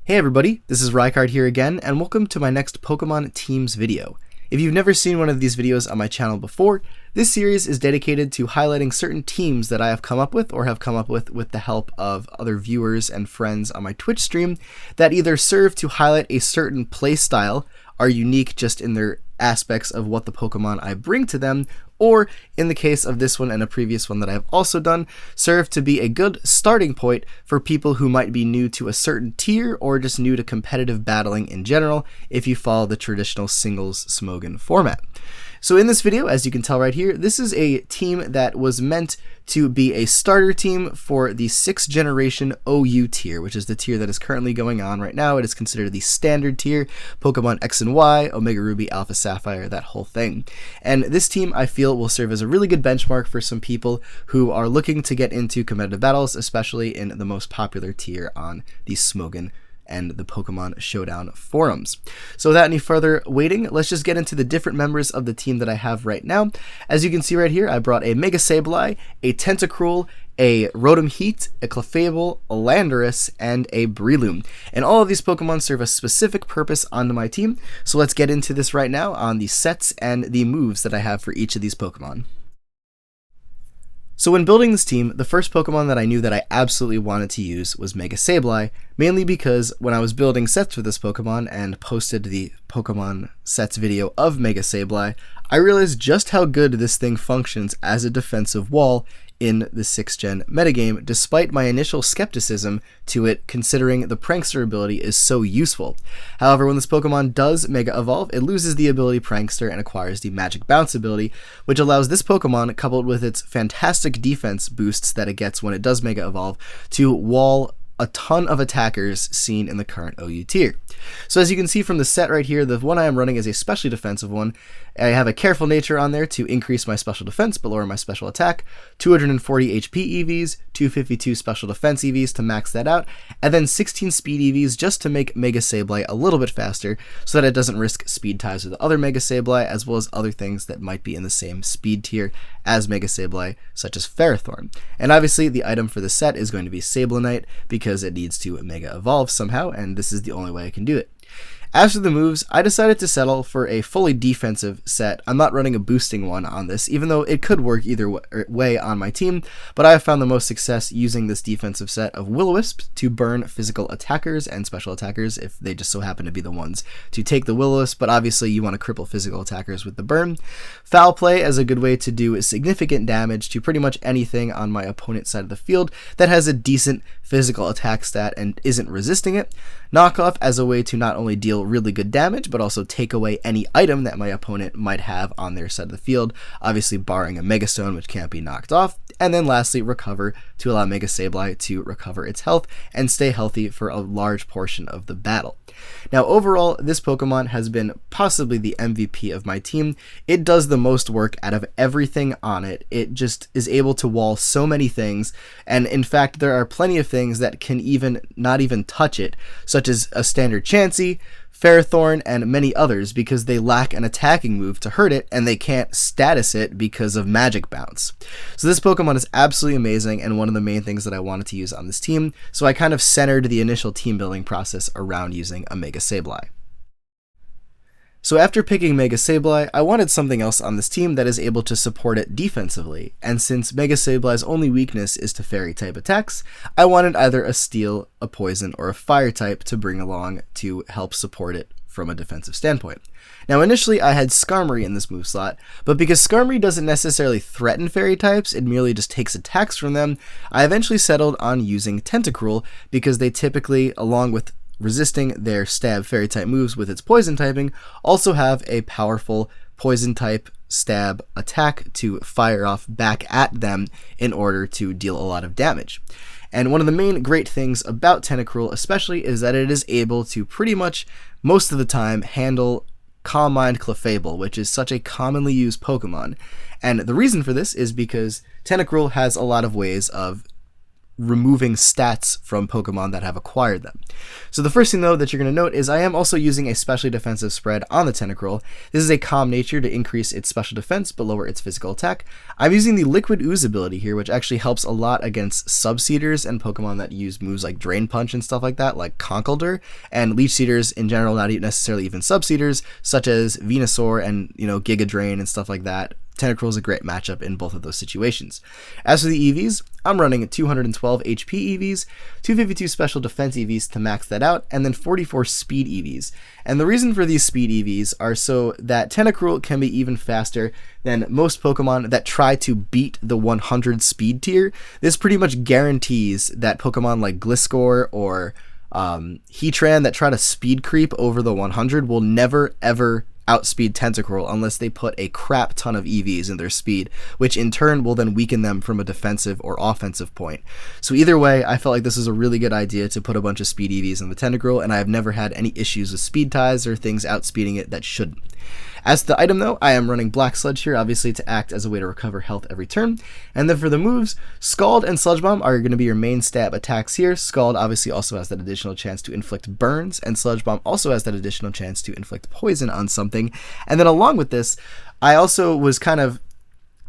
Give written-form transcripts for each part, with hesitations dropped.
Hey everybody, this is Rykard here again, and welcome to my next Pokemon Teams video. If you've never seen one of these videos on my channel before, this series is dedicated to highlighting certain teams that I have come up with or have come up with the help of other viewers and friends on my Twitch stream that either serve to highlight a certain playstyle, are unique just in their aspects of what the Pokemon I bring to them, or in the case of this one and a previous one that I have also done, serve to be a good starting point for people who might be new to a certain tier or just new to competitive battling in general if you follow the traditional singles Smogon format. So in this video, as you can tell right here, this is a team that was meant to be a starter team for the 6th generation OU tier, which is the tier that is currently going on right now. It is considered the standard tier, Pokemon X and Y, Omega Ruby, Alpha Sapphire, that whole thing. And this team, I feel, will serve as a really good benchmark for some people who are looking to get into competitive battles, especially in the most popular tier on the Smogon and the Pokemon Showdown forums. So without any further waiting, let's just get into the different members of the team that I have right now. As you can see right here, I brought a Mega Sableye, a Tentacruel, a Rotomheat, a Clefable, a Landorus, and a Breloom. And all of these Pokemon serve a specific purpose onto my team, so let's get into this right now on the sets and the moves that I have for each of these Pokemon. So when building this team, the first Pokemon that I knew that I absolutely wanted to use was Mega Sableye, mainly because when I was building sets for this Pokemon and posted the Pokemon sets video of Mega Sableye, I realized just how good this thing functions as a defensive wall in the 6th gen metagame, despite my initial skepticism to it, considering the Prankster ability is so useful. However, when this Pokemon does Mega Evolve, it loses the ability Prankster and acquires the Magic Bounce ability, which allows this Pokemon, coupled with its fantastic defense boosts that it gets when it does Mega Evolve, to wall a ton of attackers seen in the current OU tier. So as you can see from the set right here, the one I am running is a specially defensive one. I have a Careful Nature on there to increase my special defense but lower my special attack, 240 HP EVs, 252 special defense EVs to max that out, and then 16 speed EVs just to make Mega Sableye a little bit faster so that it doesn't risk speed ties with other Mega Sableye as well as other things that might be in the same speed tier as Mega Sableye, such as Ferrothorn. And obviously the item for the set is going to be Sablenite because it needs to Mega Evolve somehow, and this is the only way I can do it. As for the moves, I decided to settle for a fully defensive set. I'm not running a boosting one on this, even though it could work either way on my team, but I have found the most success using this defensive set of Will-O-Wisp to burn physical attackers and special attackers if they just so happen to be the ones to take the Will-O-Wisp, but obviously you want to cripple physical attackers with the burn. Foul Play as a good way to do significant damage to pretty much anything on my opponent's side of the field that has a decent physical attack stat and isn't resisting it. Knockoff as a way to not only deal really good damage, but also take away any item that my opponent might have on their side of the field, obviously barring a Mega Stone, which can't be knocked off. And then lastly, Recover to allow Mega Sableye to recover its health and stay healthy for a large portion of the battle. Now overall, this Pokemon has been possibly the MVP of my team. It does the most work out of everything on it. It just is able to wall so many things, and in fact there are plenty of things that can not even touch it, such as a standard Chansey, Ferrothorn, and many others because they lack an attacking move to hurt it and they can't status it because of Magic Bounce. So this Pokemon is absolutely amazing and one of the main things that I wanted to use on this team, so I kind of centered the initial team building process around using a Mega Sableye. So after picking Mega Sableye, I wanted something else on this team that is able to support it defensively, and since Mega Sableye's only weakness is to Fairy type attacks, I wanted either a Steel, a Poison, or a Fire type to bring along to help support it from a defensive standpoint. Now initially I had Skarmory in this move slot, but because Skarmory doesn't necessarily threaten Fairy types, it merely just takes attacks from them, I eventually settled on using Tentacruel because they typically, along with resisting their stab Fairy type moves with its poison typing, also have a powerful poison type stab attack to fire off back at them in order to deal a lot of damage. And one of the main great things about Tentacruel especially is that it is able to pretty much most of the time handle Calm Mind Clefable, which is such a commonly used Pokemon. And the reason for this is because Tentacruel has a lot of ways of removing stats from Pokemon that have acquired them. So the first thing though that you're going to note is I am also using a specially defensive spread on the Tentacruel. This is a Calm Nature to increase its special defense but lower its physical attack. I'm using the Liquid Ooze ability here, which actually helps a lot against Subseeders and Pokemon that use moves like Drain Punch and stuff like that, like Conkeldurr, and Leech Seeders in general, not necessarily even Subseeders, such as Venusaur and Giga Drain and stuff like that. Tentacruel is a great matchup in both of those situations. As for the EVs, I'm running 212 HP EVs, 252 special defense EVs to max that out, and then 44 speed EVs. And the reason for these speed EVs are so that Tentacruel can be even faster than most Pokemon that try to beat the 100 speed tier. This pretty much guarantees that Pokemon like Gliscor or Heatran that try to speed creep over the 100 will never ever outspeed Tentacruel unless they put a crap ton of EVs in their speed, which in turn will then weaken them from a defensive or offensive point. So either way, I felt like this is a really good idea to put a bunch of speed EVs in the Tentacruel, and I have never had any issues with speed ties or things outspeeding it that shouldn't. As to the item though, I am running Black Sludge here, obviously to act as a way to recover health every turn. And then for the moves, Scald and Sludge Bomb are going to be your main stab attacks here. Scald obviously also has that additional chance to inflict burns, and Sludge Bomb also has that additional chance to inflict poison on something. And then along with this, I also was kind of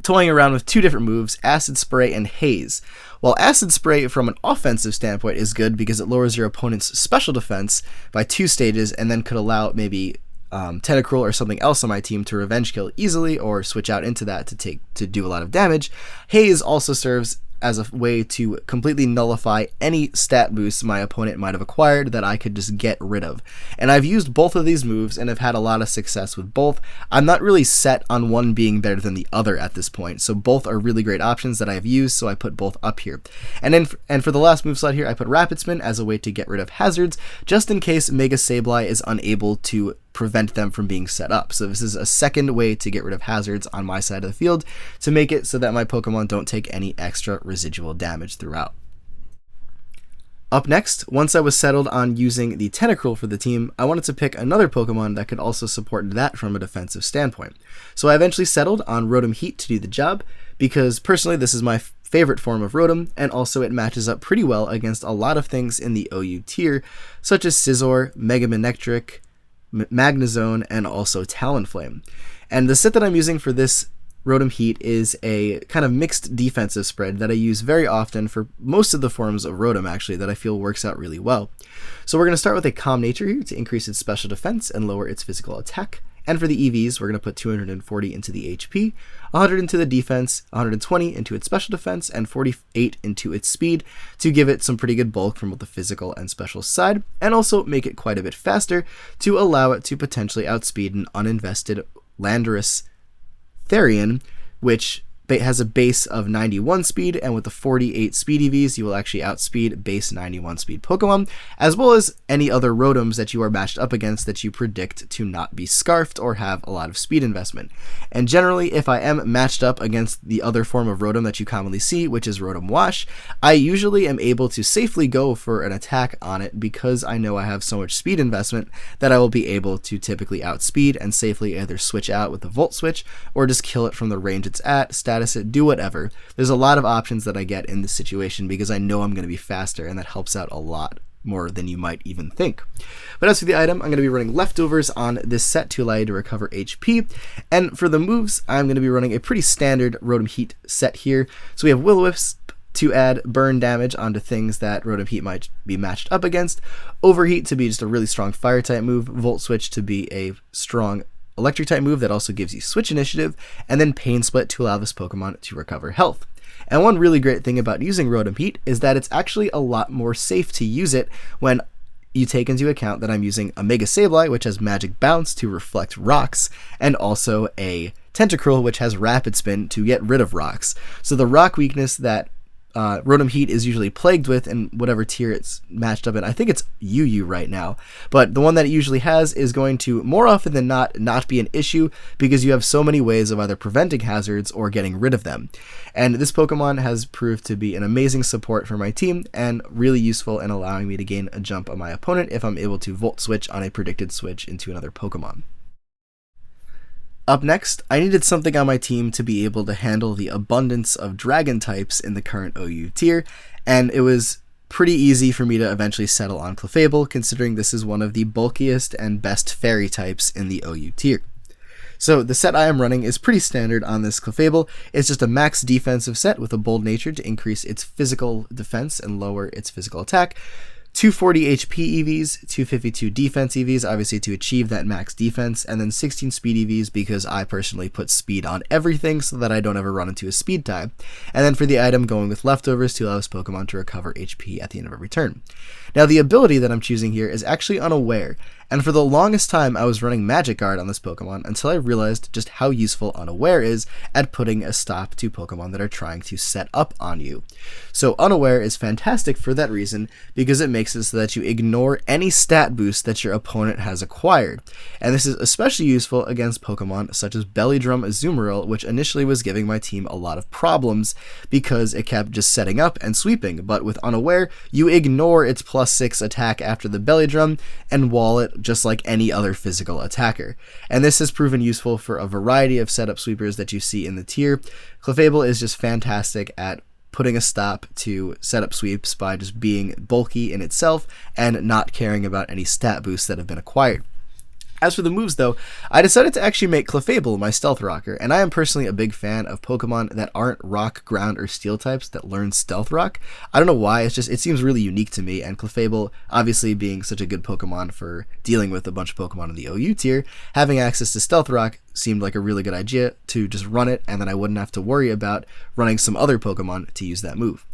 toying around with two different moves, Acid Spray and Haze. While Acid Spray from an offensive standpoint is good because it lowers your opponent's special defense by 2 stages and then could allow maybe Tentacruel or something else on my team to revenge kill easily or switch out into that to do a lot of damage. Haze also serves as a way to completely nullify any stat boosts my opponent might have acquired that I could just get rid of. And I've used both of these moves and have had a lot of success with both. I'm not really set on one being better than the other at this point, so both are really great options that I've used, so I put both up here. And for the last move slot here, I put Rapid Spin as a way to get rid of hazards, just in case Mega Sableye is unable to prevent them from being set up. So this is a second way to get rid of hazards on my side of the field to make it so that my Pokemon don't take any extra residual damage throughout. Up next, once I was settled on using the Tentacruel for the team, I wanted to pick another Pokemon that could also support that from a defensive standpoint. So I eventually settled on Rotomheat to do the job, because personally this is my favorite form of Rotom, and also it matches up pretty well against a lot of things in the OU tier, such as Scizor, Mega Manectric, Magnezone, and also Talonflame. And the set that I'm using for this Rotomheat is a kind of mixed defensive spread that I use very often for most of the forms of Rotom, actually, that I feel works out really well. So we're going to start with a Calm Nature here to increase its special defense and lower its physical attack. And for the EVs, we're going to put 240 into the HP, 100 into the defense, 120 into its special defense, and 48 into its speed to give it some pretty good bulk from both the physical and special side, and also make it quite a bit faster to allow it to potentially outspeed an uninvested Landorus Therian, which has a base of 91 speed, and with the 48 speed EVs, you will actually outspeed base 91 speed Pokemon, as well as any other Rotoms that you are matched up against that you predict to not be Scarfed or have a lot of speed investment. And generally, if I am matched up against the other form of Rotom that you commonly see, which is Rotom Wash, I usually am able to safely go for an attack on it because I know I have so much speed investment that I will be able to typically outspeed and safely either switch out with the Volt Switch or just kill it from the range it's at, status it, do whatever. There's a lot of options that I get in this situation because I know I'm going to be faster, and that helps out a lot more than you might even think. But as for the item, I'm going to be running Leftovers on this set to allow you to recover HP. And for the moves, I'm going to be running a pretty standard Rotomheat set here. So we have Will-O-Wisp to add burn damage onto things that Rotomheat might be matched up against, Overheat to be just a really strong fire type move, Volt Switch to be a strong electric type move that also gives you switch initiative, and then Pain Split to allow this Pokemon to recover health. And one really great thing about using Rotomheat is that it's actually a lot more safe to use it when you take into account that I'm using a Mega Sableye, which has Magic Bounce to reflect rocks, and also a Tentacruel, which has Rapid Spin to get rid of rocks. So the rock weakness that Rotomheat is usually plagued with in whatever tier it's matched up in. I think it's UU right now, but the one that it usually has is going to more often than not be an issue because you have so many ways of either preventing hazards or getting rid of them. And this Pokemon has proved to be an amazing support for my team and really useful in allowing me to gain a jump on my opponent if I'm able to Volt Switch on a predicted switch into another Pokemon. Up next, I needed something on my team to be able to handle the abundance of dragon types in the current OU tier, and it was pretty easy for me to eventually settle on Clefable, considering this is one of the bulkiest and best fairy types in the OU tier. So the set I am running is pretty standard on this Clefable. It's just a max defensive set with a bold nature to increase its physical defense and lower its physical attack. 240 HP EVs, 252 defense EVs, obviously to achieve that max defense, and then 16 speed EVs because I personally put speed on everything so that I don't ever run into a speed tie. And then for the item, going with leftovers to allow this Pokemon to recover HP at the end of every turn. Now the ability that I'm choosing here is actually Unaware, and for the longest time I was running Magic Guard on this Pokemon until I realized just how useful Unaware is at putting a stop to Pokemon that are trying to set up on you. So Unaware is fantastic for that reason because it makes it so that you ignore any stat boost that your opponent has acquired. And this is especially useful against Pokemon such as Bellydrum Azumarill, which initially was giving my team a lot of problems because it kept just setting up and sweeping, but with Unaware, you ignore its +6 attack after the Bellydrum and wall it just like any other physical attacker. And this has proven useful for a variety of setup sweepers that you see in the tier. Clefable is just fantastic at putting a stop to setup sweeps by just being bulky in itself and not caring about any stat boosts that have been acquired. As for the moves though, I decided to actually make Clefable my Stealth Rocker, and I am personally a big fan of Pokemon that aren't Rock, Ground, or Steel types that learn Stealth Rock. I don't know why, it seems really unique to me, and Clefable, obviously being such a good Pokemon for dealing with a bunch of Pokemon in the OU tier, having access to Stealth Rock seemed like a really good idea to just run it, and then I wouldn't have to worry about running some other Pokemon to use that move.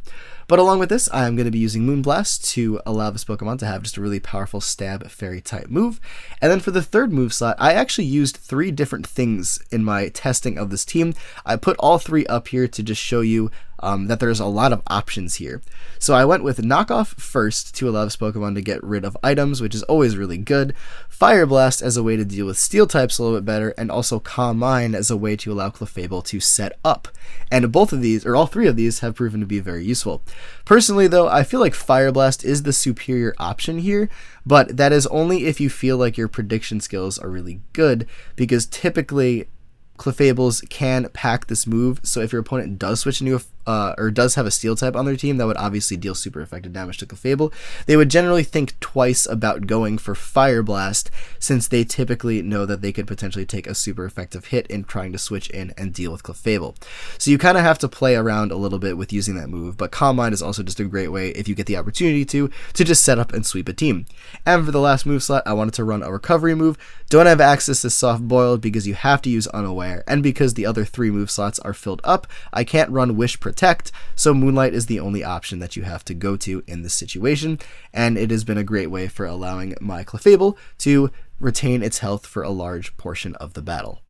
But along with this, I am going to be using Moonblast to allow this Pokemon to have just a really powerful stab fairy type move. And then for the third move slot, I actually used 3 different things in my testing of this team. I put all 3 up here to just show you that there's a lot of options here. So I went with Knockoff first to allow this Pokemon to get rid of items, which is always really good, Fire Blast as a way to deal with Steel types a little bit better, and also Calm Mind as a way to allow Clefable to set up. And both of these, or all 3 of these, have proven to be very useful. Personally though, I feel like Fire Blast is the superior option here, but that is only if you feel like your prediction skills are really good, because typically Clefables can pack this move, so if your opponent does switch into or does have a Steel type on their team that would obviously deal super effective damage to Clefable, they would generally think twice about going for Fire Blast, since they typically know that they could potentially take a super effective hit in trying to switch in and deal with Clefable. So you kind of have to play around a little bit with using that move, but Calm Mind is also just a great way, if you get the opportunity to just set up and sweep a team. And for the last move slot, I wanted to run a recovery move. Don't have access to Soft Boiled because you have to use Unaware, and because the other 3 move slots are filled up, I can't run Wish Protect, so Moonlight is the only option that you have to go to in this situation, and it has been a great way for allowing my Clefable to retain its health for a large portion of the battle.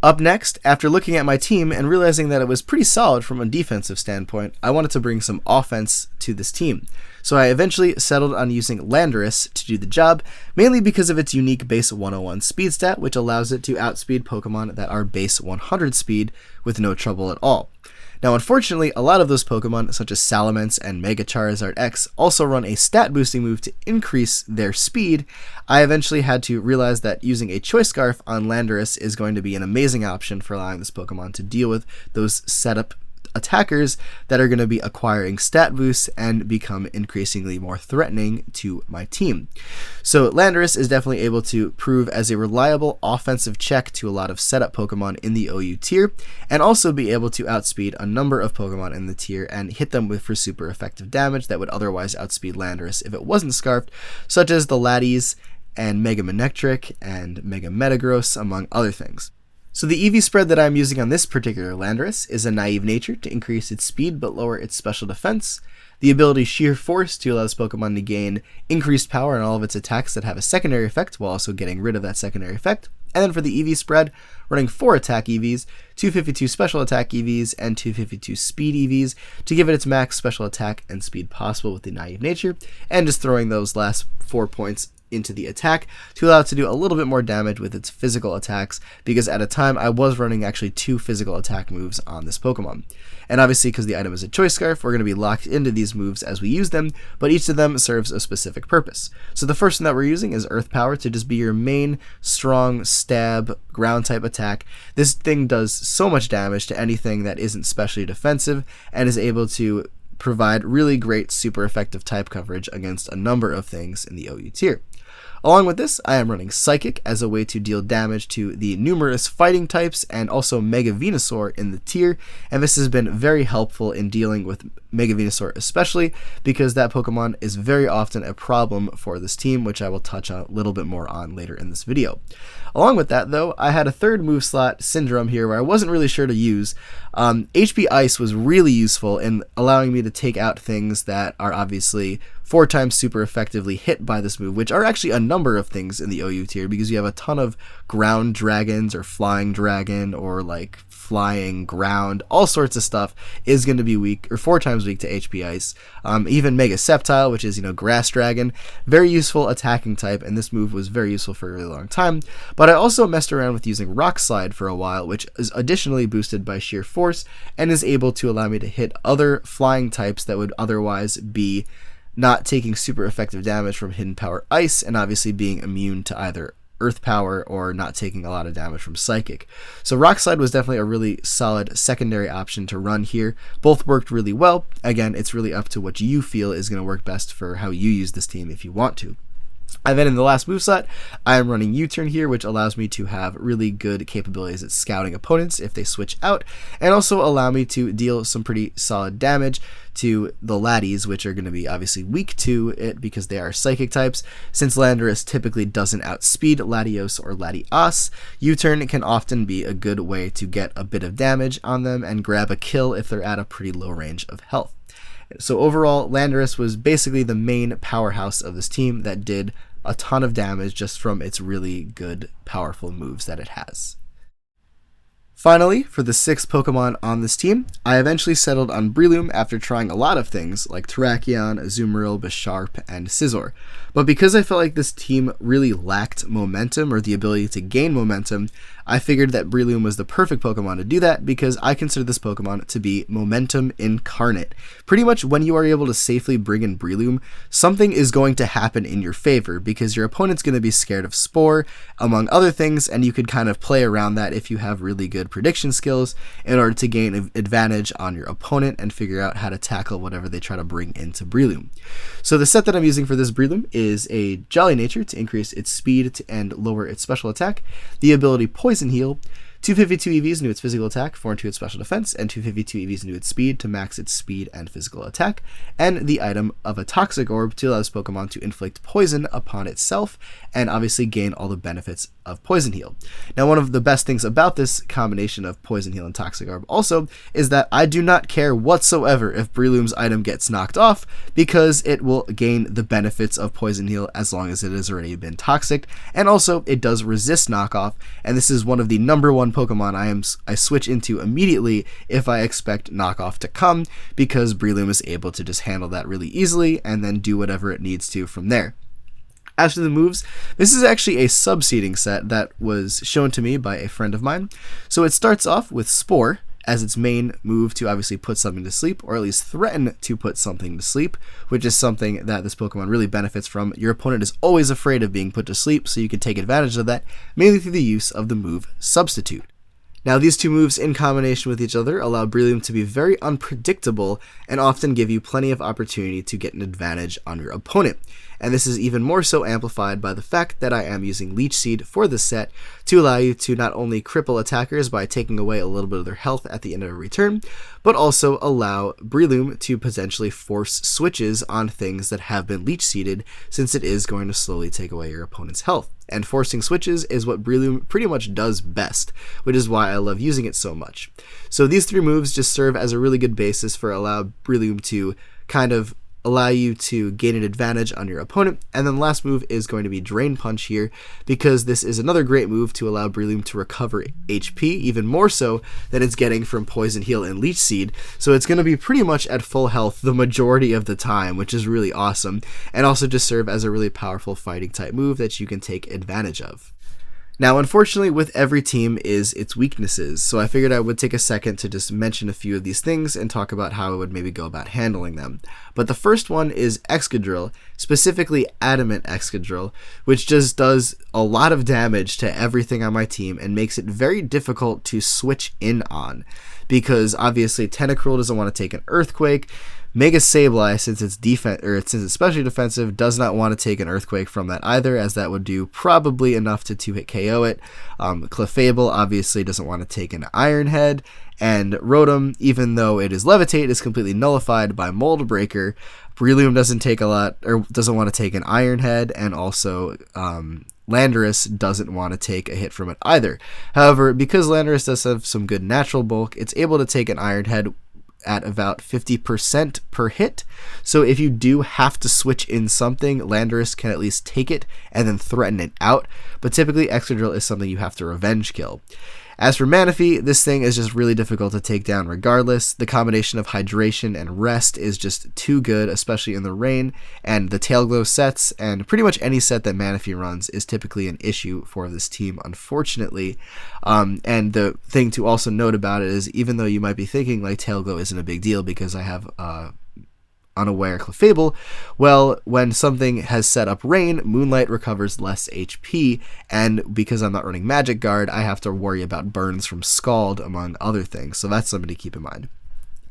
Up next, after looking at my team and realizing that it was pretty solid from a defensive standpoint, I wanted to bring some offense to this team. So I eventually settled on using Landorus to do the job, mainly because of its unique base 101 speed stat, which allows it to outspeed Pokemon that are base 100 speed with no trouble at all. Now unfortunately, a lot of those Pokemon, such as Salamence and Mega Charizard X, also run a stat boosting move to increase their speed. I eventually had to realize that using a Choice Scarf on Landorus is going to be an amazing option for allowing this Pokemon to deal with those setup attackers that are going to be acquiring stat boosts and become increasingly more threatening to my team. So Landorus is definitely able to prove as a reliable offensive check to a lot of setup Pokemon in the OU tier, and also be able to outspeed a number of Pokemon in the tier and hit them for super effective damage that would otherwise outspeed Landorus if it wasn't scarfed, such as the Latias and Mega Manectric and Mega Metagross, among other things. So the EV spread that I'm using on this particular Landorus is a Naive Nature to increase its speed but lower its special defense, the ability Sheer Force to allow this Pokemon to gain increased power on all of its attacks that have a secondary effect while also getting rid of that secondary effect, and then for the EV spread, running 4 attack EVs, 252 special attack EVs, and 252 speed EVs to give it its max special attack and speed possible with the Naive Nature, and just throwing those last 4 points into the attack to allow it to do a little bit more damage with its physical attacks, because at a time I was running actually 2 physical attack moves on this Pokemon. And obviously, because the item is a Choice Scarf, we're going to be locked into these moves as we use them, but each of them serves a specific purpose. So the first one that we're using is Earth Power to just be your main strong stab ground type attack. This thing does so much damage to anything that isn't specially defensive and is able to provide really great super effective type coverage against a number of things in the OU tier. Along with this, I am running Psychic as a way to deal damage to the numerous fighting types and also Mega Venusaur in the tier, and this has been very helpful in dealing with Mega Venusaur especially because that Pokemon is very often a problem for this team, which I will touch on a little bit more on later in this video. Along with that though, I had a third move slot, Syndrome, here where I wasn't really sure to use. HP Ice was really useful in allowing me to take out things that are obviously 4 times super effectively hit by this move, which are actually a number of things in the OU tier because you have a ton of ground dragons or flying dragon or like flying ground, all sorts of stuff is going to be weak or 4 times weak to HP Ice. Even Mega Sceptile, which is, grass dragon, very useful attacking type, and this move was very useful for a really long time. But I also messed around with using Rock Slide for a while, which is additionally boosted by sheer force and is able to allow me to hit other flying types that would otherwise be not taking super effective damage from Hidden Power Ice, and obviously being immune to either Earth Power or not taking a lot of damage from Psychic. So Rock Slide was definitely a really solid secondary option to run here. Both worked really well. Again, it's really up to what you feel is going to work best for how you use this team if you want to. And then in the last moveset, I am running U-Turn here, which allows me to have really good capabilities at scouting opponents if they switch out, and also allow me to deal some pretty solid damage to the Laddies, which are going to be obviously weak to it because they are Psychic types. Since Landorus typically doesn't outspeed Latios or Latias, U-Turn can often be a good way to get a bit of damage on them and grab a kill if they're at a pretty low range of health. So overall, Landorus was basically the main powerhouse of this team that did a ton of damage just from its really good, powerful moves that it has. Finally, for the 6th Pokemon on this team, I eventually settled on Breloom after trying a lot of things like Terrakion, Azumarill, Bisharp, and Scizor. But because I felt like this team really lacked momentum or the ability to gain momentum, I figured that Breloom was the perfect Pokemon to do that because I consider this Pokemon to be momentum incarnate. Pretty much when you are able to safely bring in Breloom, something is going to happen in your favor because your opponent's going to be scared of Spore, among other things, and you could kind of play around that if you have really good prediction skills in order to gain an advantage on your opponent and figure out how to tackle whatever they try to bring into Breloom. So the set that I'm using for this Breloom is a Jolly Nature to increase its speed and lower its special attack, the ability Poison Heal, 252 EVs into its physical attack, 4 into its special defense, and 252 EVs into its speed to max its speed and physical attack, and the item of a Toxic Orb to allow this Pokemon to inflict poison upon itself, and obviously gain all the benefits of Poison Heal. Now, one of the best things about this combination of Poison Heal and Toxic Orb also is that I do not care whatsoever if Breloom's item gets knocked off, because it will gain the benefits of Poison Heal as long as it has already been toxic, and also it does resist knockoff, and this is one of the number 1 Pokemon I switch into immediately if I expect knockoff to come, because Breloom is able to just handle that really easily and then do whatever it needs to from there. As for the moves, this is actually a subseeding set that was shown to me by a friend of mine. So it starts off with Spore as its main move to obviously put something to sleep, or at least threaten to put something to sleep, which is something that this Pokemon really benefits from. Your opponent is always afraid of being put to sleep, so you can take advantage of that, mainly through the use of the move Substitute. Now, these two moves in combination with each other allow Breloom to be very unpredictable and often give you plenty of opportunity to get an advantage on your opponent. And this is even more so amplified by the fact that I am using Leech Seed for this set to allow you to not only cripple attackers by taking away a little bit of their health at the end of every turn, but also allow Breloom to potentially force switches on things that have been Leech Seeded, since it is going to slowly take away your opponent's health. And forcing switches is what Breloom pretty much does best, which is why I love using it so much. So these 3 moves just serve as a really good basis for allow Breloom to kind of allow you to gain an advantage on your opponent. And then the last move is going to be Drain Punch here, because this is another great move to allow Breloom to recover HP, even more so than it's getting from Poison Heal and Leech Seed. So it's going to be pretty much at full health the majority of the time, which is really awesome, and also just serve as a really powerful fighting type move that you can take advantage of. Now, unfortunately, with every team is its weaknesses, so I figured I would take a second to just mention a few of these things and talk about how I would maybe go about handling them. But the first one is Excadrill, specifically Adamant Excadrill, which just does a lot of damage to everything on my team and makes it very difficult to switch in on, because obviously Tentacruel doesn't want to take an Earthquake. Mega Sableye, since it's especially defensive, does not want to take an Earthquake from that either, as that would do probably enough to 2-hit KO it. Clefable obviously doesn't want to take an Iron Head, and Rotom, even though it is Levitate, is completely nullified by Mold Breaker. Breloom doesn't take a lot, or doesn't want to take an Iron Head, and also Landorus doesn't want to take a hit from it either. However, because Landorus does have some good natural bulk, it's able to take an Iron Head at about 50% per hit. So if you do have to switch in something, Landorus can at least take it and then threaten it out. But typically Excadrill is something you have to revenge kill. As for Manaphy, this thing is just really difficult to take down regardless. The combination of hydration and rest is just too good, especially in the rain, and the Tail Glow sets, and pretty much any set that Manaphy runs is typically an issue for this team, unfortunately. And the thing to also note about it is, even though you might be thinking like Tail Glow isn't a big deal because I have unaware Clefable, well, when something has set up Rain, Moonlight recovers less HP, and because I'm not running Magic Guard, I have to worry about burns from Scald, among other things, so that's something to keep in mind.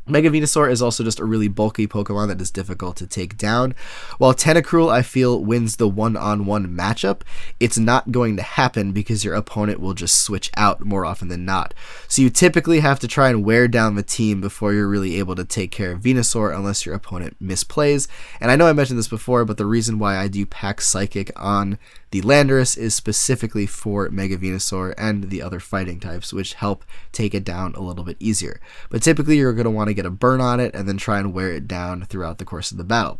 Mega Venusaur is also just a really bulky Pokemon that is difficult to take down. While Tentacruel, I feel, wins the one-on-one matchup, it's not going to happen because your opponent will just switch out more often than not. So you typically have to try and wear down the team before you're really able to take care of Venusaur unless your opponent misplays. And I know I mentioned this before, but the reason why I do pack Psychic on the Landorus is specifically for Mega Venusaur and the other fighting types, which help take it down a little bit easier. But typically you're going to want to get a burn on it and then try and wear it down throughout the course of the battle.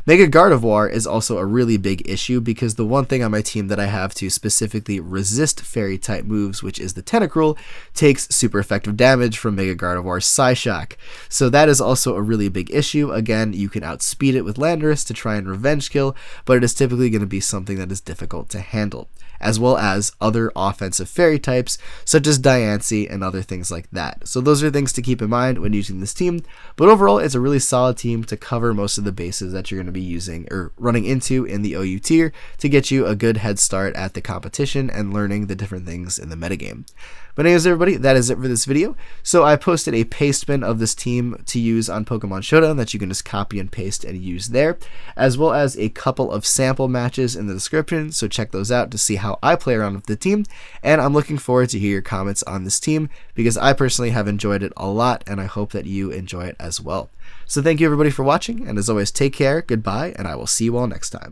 Mega Gardevoir is also a really big issue because the one thing on my team that I have to specifically resist fairy type moves, which is the Tentacruel, takes super effective damage from Mega Gardevoir's Psyshock. So that is also a really big issue. Again, you can outspeed it with Landorus to try and revenge kill, but it is typically going to be something that is difficult to handle, as well as other offensive fairy types such as Diancie and other things like that. So those are things to keep in mind when using this team, but overall it's a really solid team to cover most of the bases that you're going to be using or running into in the OU tier to get you a good head start at the competition and learning the different things in the metagame. But anyways, everybody, that is it for this video. So I posted a paste bin of this team to use on Pokemon Showdown that you can just copy and paste and use there, as well as a couple of sample matches in the description, so check those out to see how I play around with the team, and I'm looking forward to hear your comments on this team, because I personally have enjoyed it a lot, and I hope that you enjoy it as well. So thank you everybody for watching, and as always, take care, goodbye, and I will see you all next time.